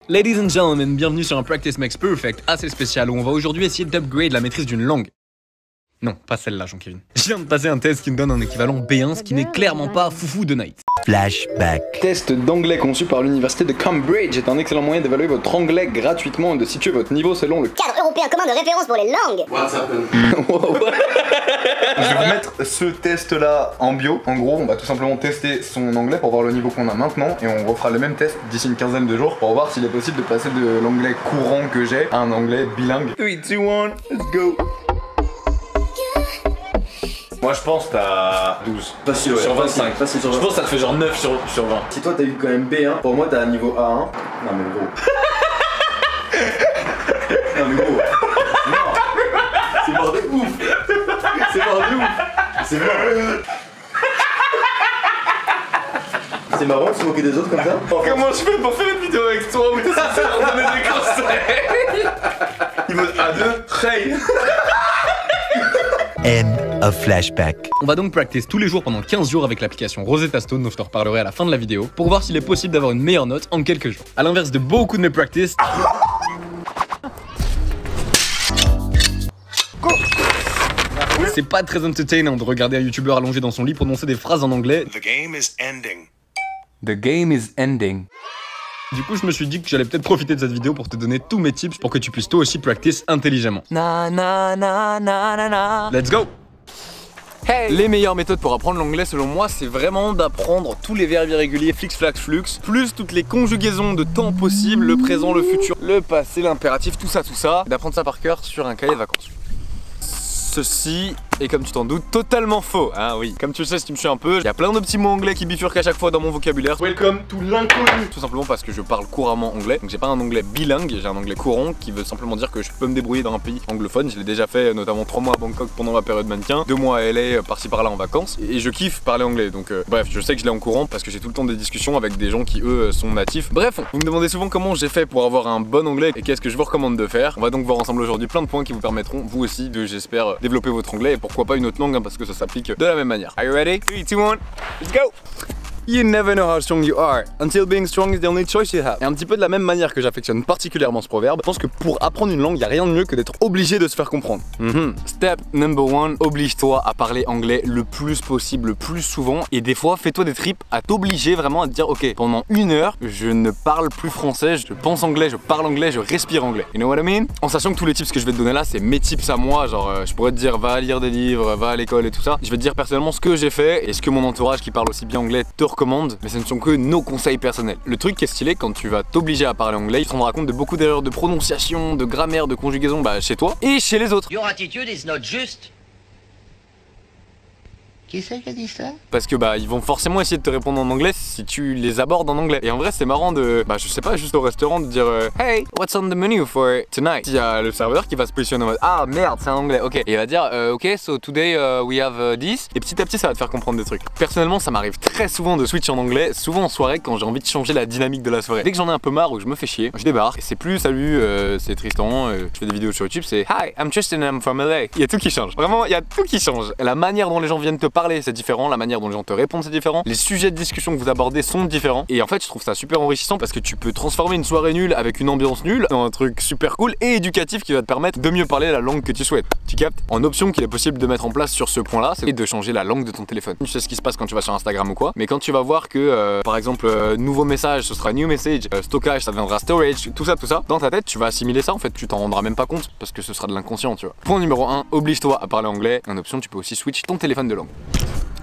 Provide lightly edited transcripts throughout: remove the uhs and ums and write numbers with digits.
Ladies and gentlemen, bienvenue sur un Practice Makes Perfect assez spécial où on va aujourd'hui essayer d'upgrade la maîtrise d'une langue. Non, pas celle-là, Jean-Kevin. Je viens de passer un test qui me donne un équivalent B1, ce qui n'est clairement pas foufou de Night. Flashback. Test d'anglais conçu par l'université de Cambridge est un excellent moyen d'évaluer votre anglais gratuitement et de situer votre niveau selon le cadre européen commun de référence pour les langues. What's happened? Je vais vous mettre ce test là en bio. En gros, on va tout simplement tester son anglais pour voir le niveau qu'on a maintenant et on refera le même test d'ici une quinzaine de jours pour voir s'il est possible de passer de l'anglais courant que j'ai à un anglais bilingue. 3, 2, 1, let's go. Moi je pense t'as 12. Facile, ouais. Sur 25. Facile sur 20. Je pense que ça te fait genre 9 sur 20. Si toi t'as eu quand même B1, pour moi t'as un niveau A1. Non mais gros. Non mais gros. Non. C'est mort de ouf. C'est mort de ouf. C'est mort. C'est marrant de se moquer des autres comme ça. Comment je fais pour faire une vidéo avec toi où t'es censé leur donner des conseils? Niveau A2, hey. End of flashback. On va donc practice tous les jours pendant 15 jours avec l'application Rosetta Stone dont je te reparlerai à la fin de la vidéo pour voir s'il est possible d'avoir une meilleure note en quelques jours. A l'inverse de beaucoup de mes practices, c'est pas très entertainant de regarder un youtubeur allongé dans son lit prononcer des phrases en anglais. The game is ending. The game is ending. Du coup, je me suis dit que j'allais peut-être profiter de cette vidéo pour te donner tous mes tips pour que tu puisses toi aussi practice intelligemment. Let's go! Hey. Les meilleures méthodes pour apprendre l'anglais selon moi, c'est vraiment d'apprendre tous les verbes irréguliers, flix, flax, flux, plus toutes les conjugaisons de temps possible, le présent, le futur, le passé, l'impératif, tout ça, d'apprendre ça par cœur sur un cahier de vacances. Ceci est, comme tu t'en doutes, totalement faux. Ah oui, comme tu le sais si tu me suis un peu, il y a plein de petits mots anglais qui bifurquent à chaque fois dans mon vocabulaire. Welcome to l'inconnu. Tout simplement parce que je parle couramment anglais. Donc j'ai pas un anglais bilingue, j'ai un anglais courant qui veut simplement dire que je peux me débrouiller dans un pays anglophone. Je l'ai déjà fait notamment 3 mois à Bangkok pendant ma période mannequin, 2 mois à LA par-ci par-là en vacances. Et je kiffe parler anglais. Donc bref, je sais que je l'ai en courant parce que j'ai tout le temps des discussions avec des gens qui eux sont natifs. Bref, vous me demandez souvent comment j'ai fait pour avoir un bon anglais et qu'est-ce que je vous recommande de faire. On va donc voir ensemble aujourd'hui plein de points qui vous permettront vous aussi de, j'espère, développer votre anglais. Pourquoi pas une autre langue hein, parce que ça s'applique de la même manière. Are you ready? 3, 2, 1, let's go! You never know how strong you are until being strong is the only choice you have. Et un petit peu de la même manière que j'affectionne particulièrement ce proverbe, je pense que pour apprendre une langue, il n'y a rien de mieux que d'être obligé de se faire comprendre. Step number 1, oblige-toi à parler anglais le plus possible, le plus souvent. Et des fois, fais-toi des trips à t'obliger vraiment à te dire ok, pendant 1 heure, je ne parle plus français, je pense anglais, je parle anglais, je respire anglais. You know what I mean? En sachant que tous les tips que je vais te donner là, c'est mes tips à moi. Genre, je pourrais te dire va lire des livres, va à l'école et tout ça. Je vais te dire personnellement ce que j'ai fait et ce que mon entourage qui parle aussi bien anglais te recommande, mais ce ne sont que nos conseils personnels. Le truc qui est stylé quand tu vas t'obliger à parler anglais, il te rendra compte de beaucoup d'erreurs de prononciation, de grammaire, de conjugaison chez toi et chez les autres. Your attitude is not just. Qui c'est qui a dit ça? Parce que ils vont forcément essayer de te répondre en anglais si tu les abordes en anglais. Et en vrai c'est marrant de, je sais pas, juste au restaurant de dire hey, what's on the menu for tonight? Il y a le serveur qui va se positionner en mode ah merde c'est un anglais, ok. Et il va dire ok so today we have this. Et petit à petit ça va te faire comprendre des trucs. Personnellement ça m'arrive très souvent de switch en anglais, souvent en soirée quand j'ai envie de changer la dynamique de la soirée. Dès que j'en ai un peu marre ou que je me fais chier, je débarque et c'est plus salut c'est Tristan, je fais des vidéos sur YouTube, c'est hi I'm Tristan I'm from LA. Il y a tout qui change, vraiment il y a tout qui change. La manière dont les gens viennent te parler c'est différent, la manière dont les gens te répondent c'est différent, les sujets de discussion que vous abordez sont différents et en fait je trouve ça super enrichissant parce que tu peux transformer une soirée nulle avec une ambiance nulle dans un truc super cool et éducatif qui va te permettre de mieux parler la langue que tu souhaites. Tu captes? En option qu'il est possible de mettre en place sur ce point là, c'est de changer la langue de ton téléphone. Tu sais ce qui se passe quand tu vas sur Instagram ou quoi, mais quand tu vas voir que par exemple nouveau message ce sera new message, stockage ça deviendra storage, tout ça dans ta tête tu vas assimiler ça en fait, tu t'en rendras même pas compte parce que ce sera de l'inconscient tu vois. Point numéro 1, oblige-toi à parler anglais. En option tu peux aussi switch ton téléphone de langue.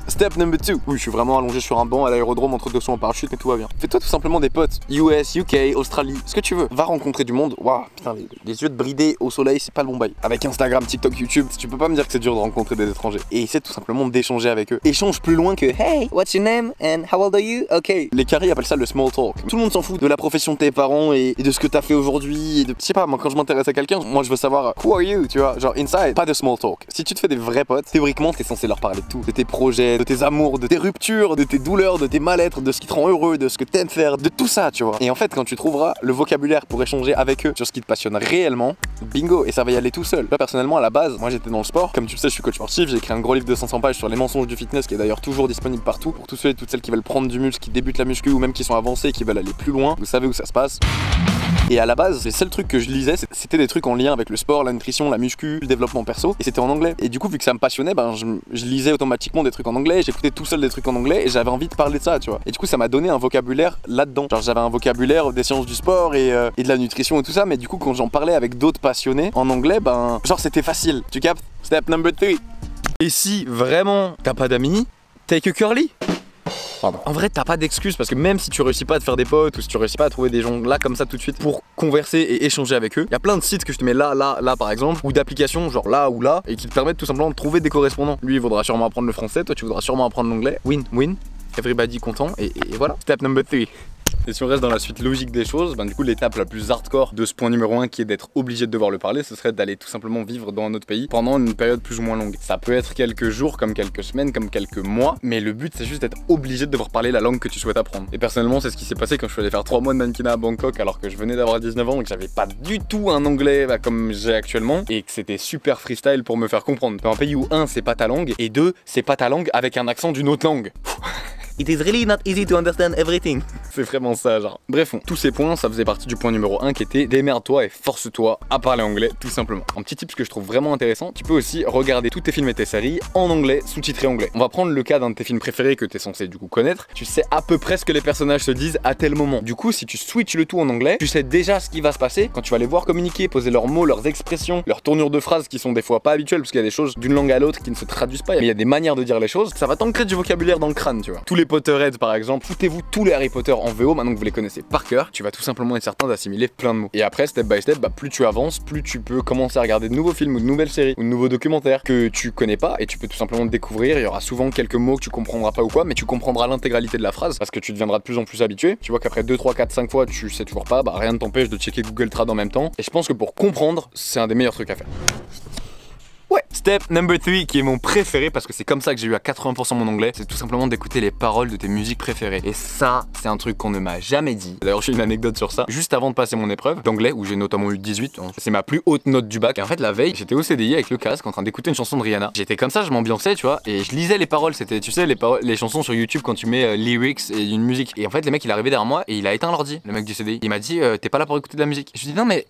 Step number 2. Oui, je suis vraiment allongé sur un banc à l'aérodrome entre 200 en parachute, mais tout va bien. Fais-toi tout simplement des potes. US, UK, Australie, ce que tu veux. Va rencontrer du monde. Waouh, putain, les yeux de bridés au soleil, c'est pas le bon bail. Avec Instagram, TikTok, YouTube, tu peux pas me dire que c'est dur de rencontrer des étrangers. Et essaie tout simplement d'échanger avec eux. Échange plus loin que hey, what's your name and how old are you? Ok. Les caries appellent ça le small talk. Tout le monde s'en fout de la profession de tes parents et de ce que t'as fait aujourd'hui. Et de, je sais pas, moi quand je m'intéresse à quelqu'un, moi je veux savoir who are you, tu vois, genre inside. Pas de small talk. Si tu te fais des vrais potes, théoriquement t'es censé leur parler de tout, de tes projets, de tes amours, de tes ruptures, de tes douleurs, de tes mal-être, de ce qui te rend heureux, de ce que t'aimes faire, de tout ça, tu vois. Et en fait, quand tu trouveras le vocabulaire pour échanger avec eux sur ce qui te passionne réellement, bingo, et ça va y aller tout seul. Là, personnellement, à la base, moi j'étais dans le sport. Comme tu le sais, je suis coach sportif, j'ai écrit un gros livre de 500 pages sur les mensonges du fitness qui est d'ailleurs toujours disponible partout pour tous ceux et toutes celles qui veulent prendre du muscle, qui débutent la muscu ou même qui sont avancés et qui veulent aller plus loin. Vous savez où ça se passe. Et à la base, les seuls trucs que je lisais, c'était des trucs en lien avec le sport, la nutrition, la muscu, le développement perso, et c'était en anglais. Et du coup, vu que ça me passionnait, ben je lisais automatiquement des trucs en anglais, j'écoutais tout seul des trucs en anglais, et j'avais envie de parler de ça, tu vois. Et du coup, ça m'a donné un vocabulaire là-dedans. Genre, j'avais un vocabulaire des sciences du sport et de la nutrition et tout ça, mais du coup, quand j'en parlais avec d'autres passionnés en anglais, ben genre c'était facile. Tu captes? Step number 3. Et si vraiment t'as pas d'amis, take a curly. Pardon. En vrai, t'as pas d'excuses parce que même si tu réussis pas à te faire des potes ou si tu réussis pas à trouver des gens là comme ça tout de suite pour converser et échanger avec eux, il y a plein de sites que je te mets là par exemple, ou d'applications genre là ou là et qui te permettent tout simplement de trouver des correspondants. Lui, il voudra sûrement apprendre le français, toi tu voudras sûrement apprendre l'anglais. Win-win, everybody content et voilà. Step number 3. Et si on reste dans la suite logique des choses, ben du coup l'étape la plus hardcore de ce point numéro 1 qui est d'être obligé de devoir le parler, ce serait d'aller tout simplement vivre dans un autre pays pendant une période plus ou moins longue. Ça peut être quelques jours, comme quelques semaines, comme quelques mois, mais le but c'est juste d'être obligé de devoir parler la langue que tu souhaites apprendre. Et personnellement c'est ce qui s'est passé quand je suis allé faire 3 mois de mannequinat à Bangkok alors que je venais d'avoir 19 ans et que j'avais pas du tout un anglais comme j'ai actuellement et que c'était super freestyle pour me faire comprendre. Dans un pays où 1 c'est pas ta langue et 2 c'est pas ta langue avec un accent d'une autre langue. It is really not easy to understand everything. C'est vraiment ça, genre. Bref, tous ces points, ça faisait partie du point numéro 1 qui était démerde-toi et force-toi à parler anglais, tout simplement. Un petit tip que je trouve vraiment intéressant, tu peux aussi regarder tous tes films et tes séries en anglais, sous-titrés anglais. On va prendre le cas d'un de tes films préférés que t'es censé du coup connaître. Tu sais à peu près ce que les personnages se disent à tel moment. Du coup, si tu switches le tout en anglais, tu sais déjà ce qui va se passer quand tu vas les voir communiquer, poser leurs mots, leurs expressions, leurs tournures de phrases qui sont des fois pas habituelles parce qu'il y a des choses d'une langue à l'autre qui ne se traduisent pas. Mais il y a des manières de dire les choses. Ça va t'ancrer du vocabulaire dans le crâne, tu vois. Tous les Potterheads par exemple, foutez-vous tous les Harry Potter en VO maintenant que vous les connaissez par cœur, tu vas tout simplement être certain d'assimiler plein de mots. Et après, step by step, plus tu avances, plus tu peux commencer à regarder de nouveaux films ou de nouvelles séries ou de nouveaux documentaires que tu connais pas et tu peux tout simplement découvrir. Il y aura souvent quelques mots que tu comprendras pas ou quoi, mais tu comprendras l'intégralité de la phrase parce que tu deviendras de plus en plus habitué. Tu vois qu'après 2, 3, 4, 5 fois, tu sais toujours pas, rien ne t'empêche de checker Google Trad en même temps. Et je pense que pour comprendre, c'est un des meilleurs trucs à faire. Ouais. Step number 3 qui est mon préféré parce que c'est comme ça que j'ai eu à 80% mon anglais, c'est tout simplement d'écouter les paroles de tes musiques préférées. Et ça, c'est un truc qu'on ne m'a jamais dit. D'ailleurs, j'ai une anecdote sur ça. Juste avant de passer mon épreuve d'anglais, où j'ai notamment eu 18, c'est ma plus haute note du bac. Et en fait, la veille, j'étais au CDI avec le casque en train d'écouter une chanson de Rihanna. J'étais comme ça, je m'ambiançais, tu vois, et je lisais les paroles. C'était, tu sais, les chansons sur YouTube quand tu mets lyrics et une musique. Et en fait, le mec, il est arrivé derrière moi et il a éteint l'ordi, le mec du CDI. Il m'a dit, t'es pas là pour écouter de la musique. Je lui ai dit, non, mais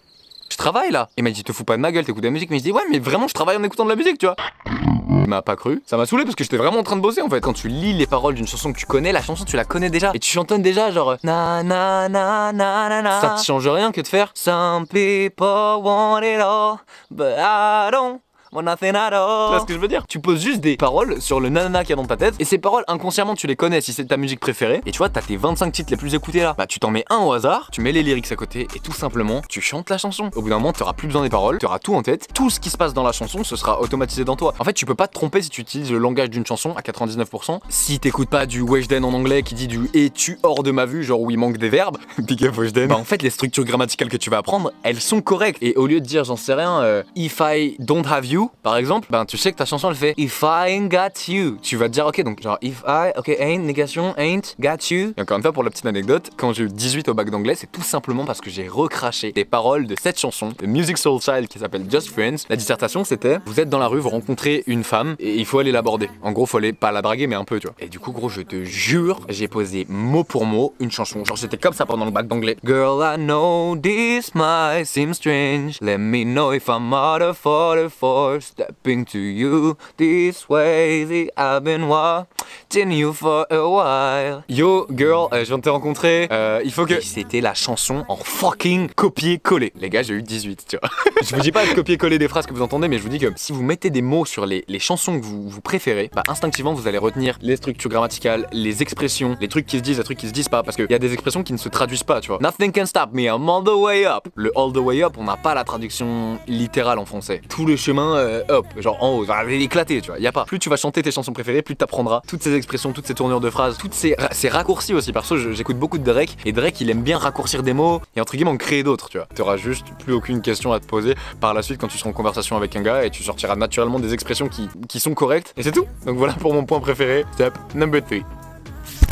je travaille là. Il m'a dit, te fous pas de ma gueule, t'écoutes de la musique. Mais je dis, ouais, mais vraiment, je travaille en écoutant de la musique, tu vois. Il m'a pas cru, ça m'a saoulé parce que j'étais vraiment en train de bosser en fait. Quand tu lis les paroles d'une chanson que tu connais, la chanson tu la connais déjà et tu chantonnes déjà genre na na na na na na. Ça te change rien que de faire Some people want it all, but I don't want nothing at all. Tu vois ce que je veux dire? Tu poses juste des paroles sur le nanana qu'il y a dans ta tête et ces paroles inconsciemment tu les connais si c'est ta musique préférée et tu vois t'as tes 25 titres les plus écoutés là. Bah tu t'en mets un au hasard, tu mets les lyrics à côté et tout simplement tu chantes la chanson. Au bout d'un moment t'auras plus besoin des paroles, t'auras tout en tête, tout ce qui se passe dans la chanson ce sera automatisé dans toi. En fait tu peux pas te tromper si tu utilises le langage d'une chanson à 99%. Si t'écoutes pas du Weshden en anglais qui dit du es-tu hors de ma vue genre où il manque des verbes, big up Weshden. Bah en fait les structures grammaticales que tu vas apprendre elles sont correctes et au lieu de dire j'en sais rien if I don't have you par exemple, ben tu sais que ta chanson elle fait If I ain't got you. Tu vas te dire ok donc genre if I, ok ain't, négation, ain't, got you. Et encore une fois pour la petite anecdote, quand j'ai eu 18 au bac d'anglais, c'est tout simplement parce que j'ai recraché des paroles de cette chanson de Musiq Soulchild qui s'appelle Just Friends. La dissertation c'était vous êtes dans la rue, vous rencontrez une femme et il faut aller l'aborder. En gros faut aller pas la draguer mais un peu tu vois. Et du coup gros je te jure, j'ai posé mot pour mot une chanson. Genre j'étais comme ça pendant le bac d'anglais. Girl I know this might seem strange. Let me know if I'm out of order for stepping to you this way I've been watching you for a while. Yo girl, je viens de te rencontrer, il faut que... Et c'était la chanson en fucking copier-coller. Les gars j'ai eu 18 tu vois. Je vous dis pas de copier-coller des phrases que vous entendez mais je vous dis que si vous mettez des mots sur les chansons que vous préférez, bah instinctivement vous allez retenir les structures grammaticales, les expressions, les trucs qui se disent, les trucs qui se disent pas parce qu'il y a des expressions qui ne se traduisent pas tu vois. Nothing can stop me, I'm all the way up. Le all the way up on n'a pas la traduction littérale en français. Tout le chemin up, genre en haut, va éclater, tu vois, y a pas. Plus tu vas chanter tes chansons préférées, plus tu apprendras toutes ces expressions, toutes ces tournures de phrases, toutes ces raccourcis aussi. Perso, j'écoute beaucoup de Drake et Drake il aime bien raccourcir des mots et entre guillemets en créer d'autres, tu vois. T'auras juste plus aucune question à te poser par la suite quand tu seras en conversation avec un gars et tu sortiras naturellement des expressions qui sont correctes et c'est tout. Donc voilà pour mon point préféré, step number 3.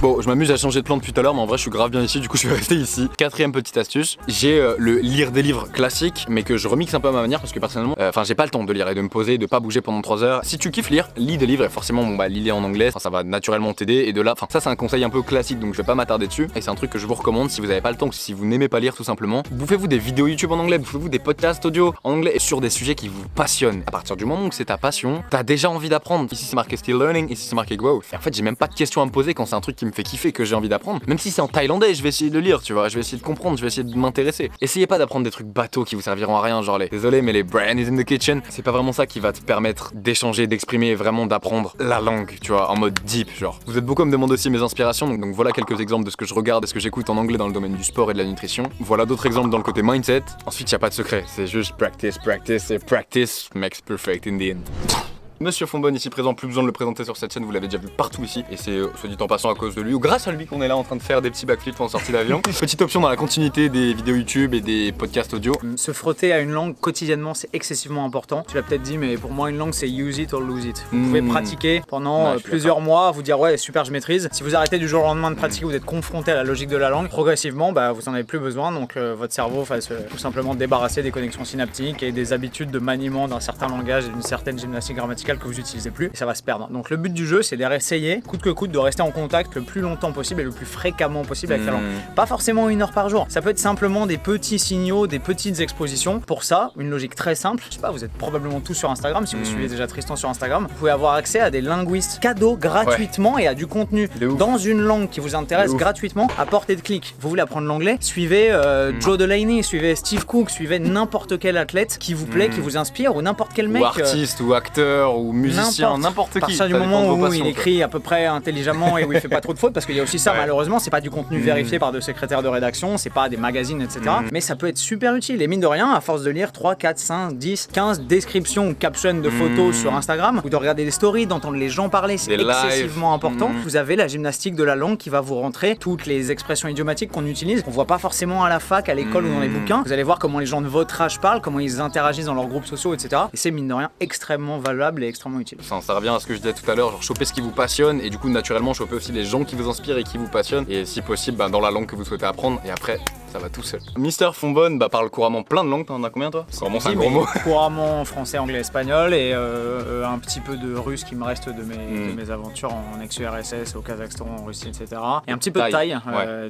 Bon, je m'amuse à changer de plan depuis tout à l'heure, mais en vrai, je suis grave bien ici, du coup, je vais rester ici. Quatrième petite astuce, j'ai le lire des livres classiques, mais que je remixe un peu à ma manière parce que personnellement, enfin, j'ai pas le temps de lire et de me poser, de pas bouger pendant 3 heures. Si tu kiffes lire, lis des livres et forcément, bon, bah, lis-les en anglais, ça va naturellement t'aider. Et de là, enfin, ça, c'est un conseil un peu classique, donc je vais pas m'attarder dessus. Et c'est un truc que je vous recommande si vous avez pas le temps, ou si vous n'aimez pas lire tout simplement. Bouffez-vous des vidéos YouTube en anglais, bouffez-vous des podcasts audio en anglais et sur des sujets qui vous passionnent. À partir du moment où c'est ta passion, t'as déjà envie d'apprendre. Ici, c'est marqué still learning, ici, c'est marqué growth. Et en fait, j'ai même pas de questions à me poser quand c'est un truc qui me fait kiffer, que j'ai envie d'apprendre. Même si c'est en thaïlandais, je vais essayer de le lire, tu vois, je vais essayer de comprendre, je vais essayer de m'intéresser. Essayez pas d'apprendre des trucs bateaux qui vous serviront à rien, genre les désolé mais les brain is in the kitchen. C'est pas vraiment ça qui va te permettre d'échanger, d'exprimer et vraiment d'apprendre la langue, tu vois, en mode deep, genre. Vous êtes beaucoup à me demander aussi mes inspirations, donc voilà quelques exemples de ce que je regarde et ce que j'écoute en anglais dans le domaine du sport et de la nutrition. Voilà d'autres exemples dans le côté mindset. Ensuite, y a pas de secret, c'est juste practice, practice et practice makes perfect in the end. Monsieur Fonbonne ici présent, plus besoin de le présenter sur cette chaîne, vous l'avez déjà vu partout ici. Et c'est, soit dit en passant, à cause de lui ou grâce à lui qu'on est là en train de faire des petits backflips en sortie d'avion. Petite option dans la continuité des vidéos YouTube et des podcasts audio. Se frotter à une langue quotidiennement, c'est excessivement important. Tu l'as peut-être dit, mais pour moi, une langue, c'est use it or lose it. Vous pouvez pratiquer pendant plusieurs mois, vous dire ouais, super, je maîtrise. Si vous arrêtez du jour au lendemain de pratiquer, vous êtes confronté à la logique de la langue. Progressivement, bah, vous en avez plus besoin, donc votre cerveau va se tout simplement débarrasser des connexions synaptiques et des habitudes de maniement d'un certain langage et d'une certaine gymnastique grammaticale que vous n'utilisez plus. Et ça va se perdre. Donc le but du jeu, c'est d'essayer, coûte que coûte, de rester en contact le plus longtemps possible et le plus fréquemment possible avec la langue. Pas forcément 1 heure par jour. Ça peut être simplement des petits signaux, des petites expositions. Pour ça, une logique très simple. Je sais pas, vous êtes probablement tous sur Instagram. Si vous suivez déjà Tristan sur Instagram, vous pouvez avoir accès à des linguistes cadeaux gratuitement et à du contenu dans une langue qui vous intéresse gratuitement à portée de clic. Vous voulez apprendre l'anglais? Suivez Joe Delaney, suivez Steve Cook, suivez n'importe quel athlète qui vous plaît, qui vous inspire, ou n'importe quel mec. Ou artiste, ou acteur, ou musicien, n'importe qui. À partir du moment où il écrit à peu près intelligemment et où il fait pas trop de fautes, parce qu'il y a aussi ça, malheureusement, c'est pas du contenu vérifié par de secrétaires de rédaction, c'est pas des magazines, etc. Mais ça peut être super utile. Et mine de rien, à force de lire 3, 4, 5, 10, 15 descriptions ou captions de photos sur Instagram, ou de regarder des stories, d'entendre les gens parler, c'est excessivement important. Vous avez la gymnastique de la langue qui va vous rentrer toutes les expressions idiomatiques qu'on utilise, qu'on voit pas forcément à la fac, à l'école ou dans les bouquins. Vous allez voir comment les gens de votre âge parlent, comment ils interagissent dans leurs groupes sociaux, etc. Et c'est mine de rien extrêmement valable et extrêmement utile. Ça revient à ce que je disais tout à l'heure, genre choper ce qui vous passionne et du coup naturellement choper aussi les gens qui vous inspirent et qui vous passionnent et si possible dans la langue que vous souhaitez apprendre et après ça va tout seul. Mister Fonbonne parle couramment plein de langues, t'en as combien toi? Couramment c'est un gros mot. Couramment français, anglais, espagnol et un petit peu de russe qui me reste de mes aventures en ex-URSS, au Kazakhstan, en Russie, etc. Et un petit peu de thaï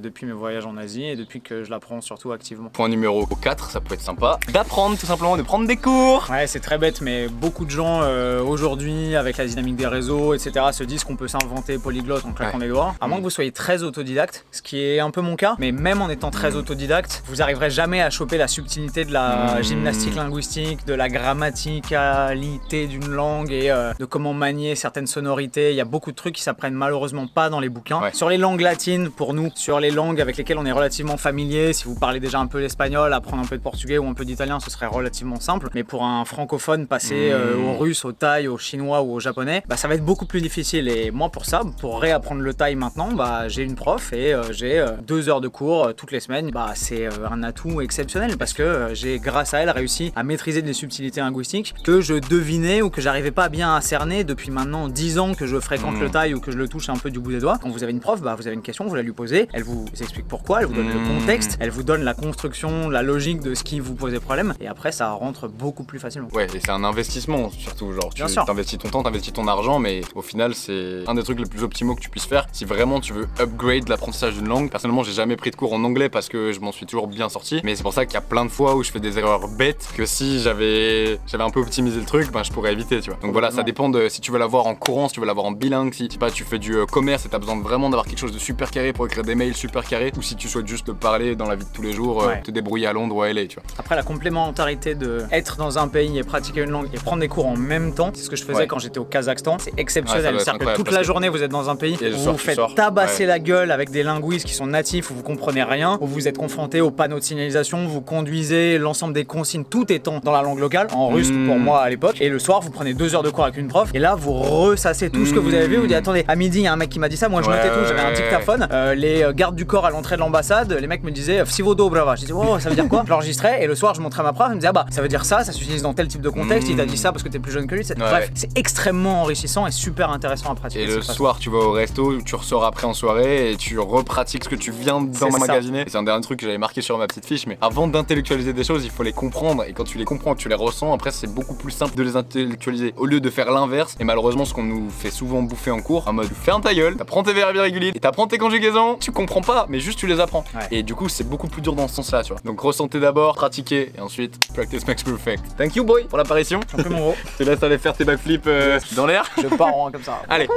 depuis mes voyages en Asie et depuis que je l'apprends surtout activement. Point numéro 4, ça peut être sympa, d'apprendre tout simplement, de prendre des cours. Ouais, c'est très bête mais beaucoup de gens aujourd'hui avec la dynamique des réseaux, etc. se disent qu'on peut s'inventer polyglotte en claquant des doigts. À moins que vous soyez très autodidacte, ce qui est un peu mon cas, mais même en étant très autodidacte, vous arriverez jamais à choper la subtilité de la gymnastique linguistique, de la grammaticalité d'une langue et de comment manier certaines sonorités. Il y a beaucoup de trucs qui s'apprennent malheureusement pas dans les bouquins. Sur les langues latines, pour nous, sur les langues avec lesquelles on est relativement familier, si vous parlez déjà un peu l'espagnol, apprendre un peu de portugais ou un peu d'italien, ce serait relativement simple. Mais pour un francophone, passer au russe, au thaï, au chinois ou au japonais, ça va être beaucoup plus difficile. Et moi pour ça, pour réapprendre le thaï maintenant, j'ai une prof et j'ai 2 heures de cours toutes les semaines. C'est un atout exceptionnel parce que j'ai grâce à elle réussi à maîtriser des subtilités linguistiques que je devinais ou que j'arrivais pas bien à cerner depuis maintenant 10 ans que je fréquente le thaï ou que je le touche un peu du bout des doigts. Quand vous avez une prof, vous avez une question, vous la lui posez, elle vous explique pourquoi, elle vous donne le contexte, elle vous donne la construction, la logique de ce qui vous posait problème et après ça rentre beaucoup plus facilement. Ouais, et c'est un investissement surtout, genre tu t'investis ton temps, t'investis ton argent, mais au final c'est un des trucs les plus optimaux que tu puisses faire si vraiment tu veux upgrade l'apprentissage d'une langue. Personnellement, j'ai jamais pris de cours en anglais parce que je m'en suis toujours bien sorti, mais c'est pour ça qu'il y a plein de fois où je fais des erreurs bêtes que si j'avais un peu optimisé le truc, je pourrais éviter, tu vois. Donc voilà, ça dépend de si tu veux l'avoir en courant, si tu veux l'avoir en bilingue, si tu fais du commerce et t'as besoin vraiment d'avoir quelque chose de super carré pour écrire des mails super carrés, ou si tu souhaites juste te parler dans la vie de tous les jours, te débrouiller à Londres ou à LA, tu vois. Après la complémentarité de être dans un pays et pratiquer une langue et prendre des cours en même temps, c'est ce que je faisais quand j'étais au Kazakhstan, c'est exceptionnel. C'est-à-dire que toute la journée vous êtes dans un pays où vous faites tabasser la gueule avec des linguistes qui sont natifs, où vous comprenez rien, où vous êtes confronté aux panneaux de signalisation, vous conduisez l'ensemble des consignes, tout étant dans la langue locale, en russe pour moi à l'époque. Et le soir, vous prenez 2 heures de cours avec une prof, et là, vous ressassez tout ce que vous avez vu. Vous dites, attendez, à midi, il y a un mec qui m'a dit ça, moi je notais tout, j'avais un dictaphone. Les gardes du corps à l'entrée de l'ambassade, les mecs me disaient, Vsivodo brava. Je disais, oh, ça veut dire quoi? Je l'enregistrais, et le soir, je montrais à ma prof, elle me disait, ah bah, ça veut dire ça s'utilise dans tel type de contexte, il t'a dit ça parce que t'es plus jeune que lui. Bref, c'est extrêmement enrichissant et super intéressant à pratiquer. Et le soir, tu vas au resto, tu ressors après en soirée et tu repratiques ce que tu viens d'emmagasiner. C'est un dernier truc que j'avais marqué sur ma petite fiche, mais avant d'intellectualiser des choses, il faut les comprendre. Et quand tu les comprends, que tu les ressens, après c'est beaucoup plus simple de les intellectualiser. Au lieu de faire l'inverse, et malheureusement ce qu'on nous fait souvent bouffer en cours, en mode ferme ta gueule, t'apprends tes verbes irréguliers et t'apprends tes conjugaisons, tu comprends pas, mais juste tu les apprends. Et du coup c'est beaucoup plus dur dans ce sens là, tu vois. Donc ressentez d'abord, pratiquez et ensuite practice makes perfect. Thank you boy pour l'apparition. Un peu mon gros. Je te laisse aller faire tes backflips dans l'air. Je pars en comme ça. Allez.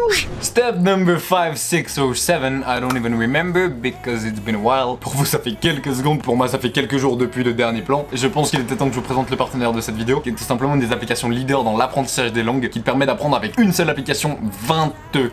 Step number 5, 6 or 7, I don't even remember because it's been a while. Pour vous ça fait quelques secondes, pour moi ça fait quelques jours depuis le dernier plan. Je pense qu'il était temps que je vous présente le partenaire de cette vidéo, qui est tout simplement une des applications leader dans l'apprentissage des langues, qui te permet d'apprendre avec une seule application 24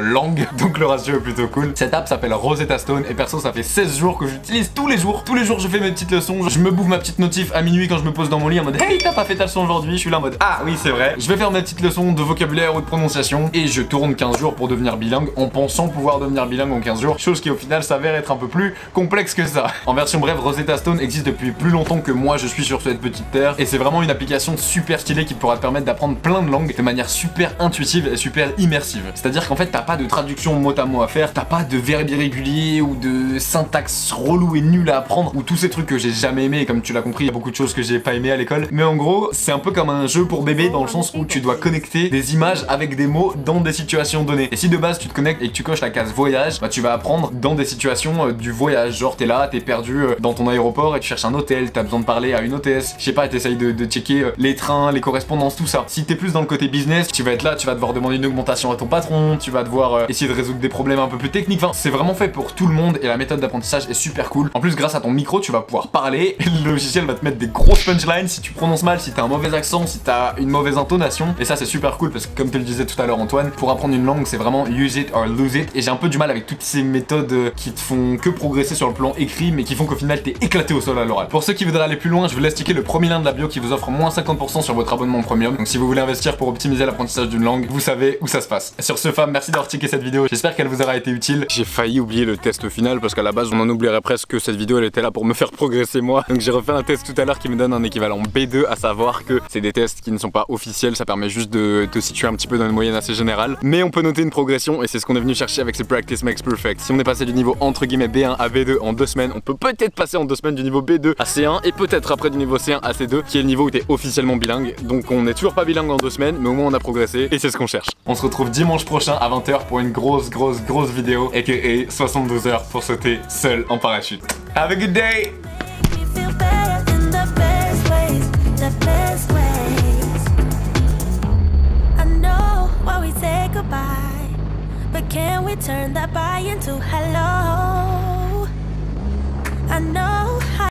langues, donc le ratio est plutôt cool. Cette app s'appelle Rosetta Stone et perso ça fait 16 jours que j'utilise tous les jours. Tous les jours je fais mes petites leçons, je me bouffe ma petite notif à minuit quand je me pose dans mon lit en mode hey t'as pas fait ta leçon aujourd'hui, je suis là en mode ah oui c'est vrai. Je vais faire mes petites leçons de vocabulaire ou de prononciation et je tourne 15 jours pour devenir bilingue en pensant pouvoir devenir bilingue en 15 jours, chose qui au final s'avère être un peu plus complexe que ça. En version brève, Rosetta Stone existe depuis plus longtemps que moi je suis sur cette petite terre et c'est vraiment une application super stylée qui pourra te permettre d'apprendre plein de langues de manière super intuitive et super immersive. C'est-à-dire qu'en fait t'as pas de traduction mot à mot à faire, t'as pas de verbe irrégulier ou de syntaxe relou et nul à apprendre ou tous ces trucs que j'ai jamais aimé. Comme tu l'as compris, il y a beaucoup de choses que j'ai pas aimé à l'école, mais en gros c'est un peu comme un jeu pour bébé dans le sens où tu dois connecter des images avec des mots dans des situations données. Et si de base tu te connectes et que tu coches la case voyage, bah tu vas apprendre dans des situations du voyage, genre t'es là, t'es perdu dans ton aéroport et tu cherches un hôtel, t'as besoin de parler à une hôtesse, je sais pas, t'essayes de checker les trains, les correspondances, tout ça. Si t'es plus dans le côté business, tu vas être là, tu vas devoir demander une augmentation à ton patron, tu vas devoir essayer de résoudre des problèmes un peu plus techniques. Enfin, c'est vraiment fait pour tout le monde et la méthode d'apprentissage est super cool. En plus, grâce à ton micro, tu vas pouvoir parler et le logiciel va te mettre des grosses punchlines si tu prononces mal, si t'as un mauvais accent, si t'as une mauvaise intonation. Et ça, c'est super cool parce que, comme te le disais tout à l'heure, Antoine, pour apprendre une langue, c'est vraiment use it or lose it. Et j'ai un peu du mal avec toutes ces méthodes qui te font que progresser sur le plan écrit, mais qui font qu'au final, t'es éclaté au sol à l'oral. Pour ceux qui voudraient aller plus loin, je vous laisse checker le premier lien de la bio qui vous offre moins 50% sur votre abonnement premium. Donc, si vous voulez investir pour optimiser l'apprentissage d'une langue, vous savez où ça se passe. Et sur ce, femme, merci d'avoir checké cette vidéo. J'espère qu'elle vous aura été utile. J'ai failli oublier le test final parce qu'à la base on en oublierait presque que cette vidéo elle était là pour me faire progresser moi. Donc j'ai refait un test tout à l'heure qui me donne un équivalent B2, à savoir que c'est des tests qui ne sont pas officiels, ça permet juste de te situer un petit peu dans une moyenne assez générale. Mais on peut noter une progression et c'est ce qu'on est venu chercher avec ce Practice Makes Perfect. Si on est passé du niveau entre guillemets B1 à B2 en 2 semaines, on peut peut-être passer en 2 semaines du niveau B2 à C1 et peut-être après du niveau C1 à C2 qui est le niveau où t'es officiellement bilingue. Donc on n'est toujours pas bilingue en 2 semaines mais au moins on a progressé et c'est ce qu'on cherche. On se retrouve dimanche prochain à 20h pour une grosse vidéo aka 72 heures pour sauter seul en parachute. Have a good day! But can we turn that bye into hello?